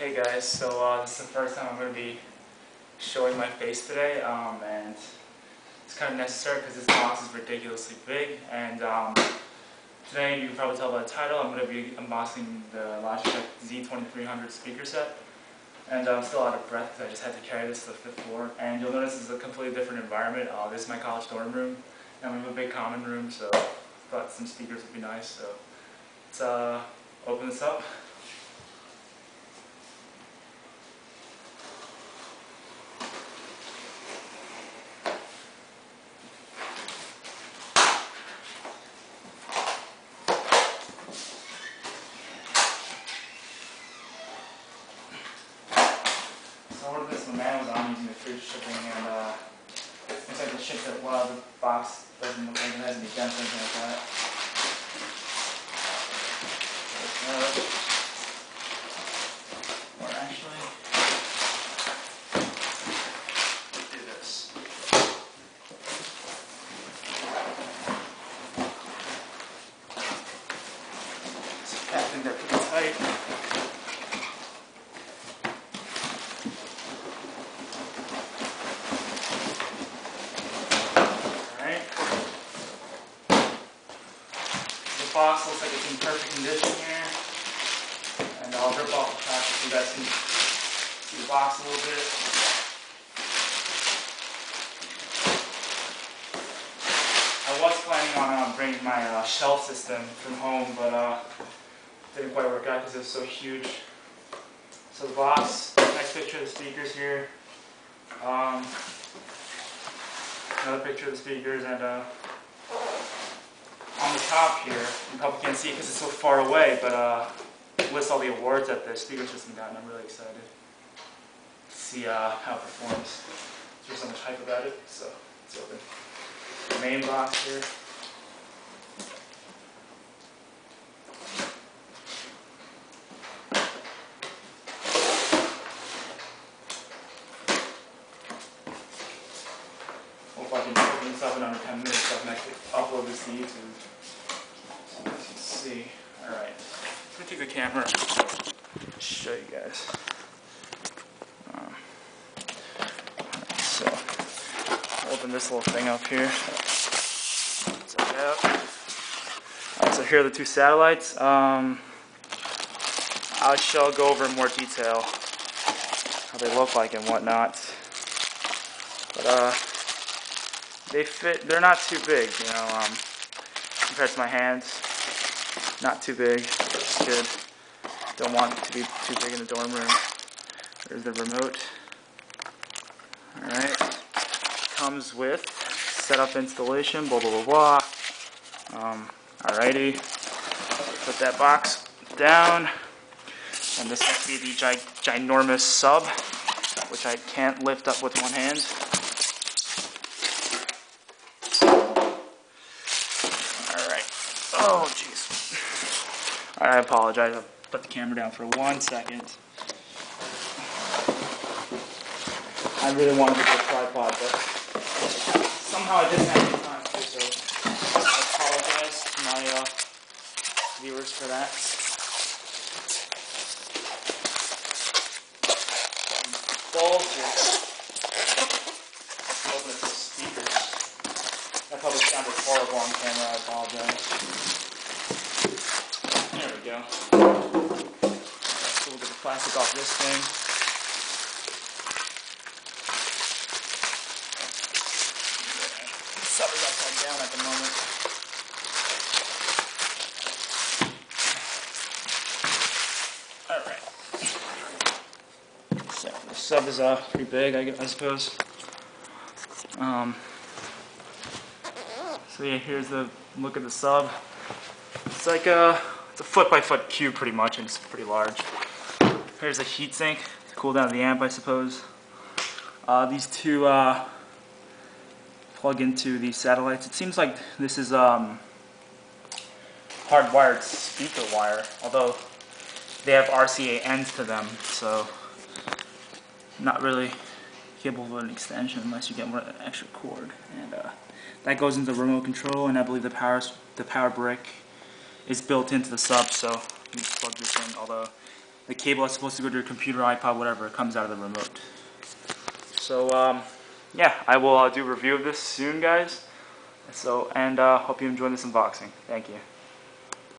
Hey guys, so this is the first time I'm going to be showing my face today, and it's kind of necessary because this box is ridiculously big, and today you can probably tell by the title, I'm going to be unboxing the Logitech Z-2300 speaker set, and I'm still out of breath because I just had to carry this to the 5th floor, and you'll notice this is a completely different environment. This is my college dorm room, and we have a big common room, so I thought some speakers would be nice, so let's open this up. I ordered this from Amazon using the free shipping, and looks like they shipped it well. The box doesn't look like it has any dents or anything like that. Or actually, let's do this. I think they're pretty tight. The box looks like it's in perfect condition here, and I'll rip off the plastic so you guys can see the box a little bit. I was planning on bringing my shelf system from home, but didn't quite work out because it was so huge. So the box, nice picture of the speakers here, another picture of the speakers, and on the top here, you probably can't see it because it's so far away, but it lists all the awards that the speaker system got, and I'm really excited to see how it performs. There's so much hype about it, so let's open the main box here. Hope I can open this up in under 10 minutes so I can actually upload this to YouTube. So you guys can see. Alright. I'm going to take the camera and show you guys. So, I'll open this little thing up here. Alright, so here are the two satellites. I shall go over in more detail how they look like and whatnot. But they fit, they're not too big, you know, compared to my hands. Not too big, it's good. Don't want it to be too big in the dorm room. There's the remote. Alright, comes with setup installation, blah blah blah blah. Alrighty, put that box down, and this must be the ginormous sub, which I can't lift up with one hand. Oh, jeez. I apologize. I'll put the camera down for 1 second. I really wanted to get a tripod, but somehow I didn't have any time to, so I apologize to my viewers for that. Balls here. Open it to the speakers. That probably sounded horrible on camera. I apologize. There we go. So we'll get the plastic off this thing. The sub is upside down at the moment. Alright. So the sub is pretty big, I suppose. So yeah, here's the look at the sub. It's like it's a foot-by-foot cube pretty much, and it's pretty large. Here's a heatsink to cool down the amp, I suppose. These two plug into these satellites. It seems like this is hardwired speaker wire, although they have RCA ends to them, so not really capable of an extension unless you get more an extra cord. And that goes into the remote control, and I believe the power brick is built into the sub, so you just plug this in, although the cable that's supposed to go to your computer, iPod, whatever, it comes out of the remote. So yeah, I will do a review of this soon, guys. So, and hope you enjoyed this unboxing. Thank you.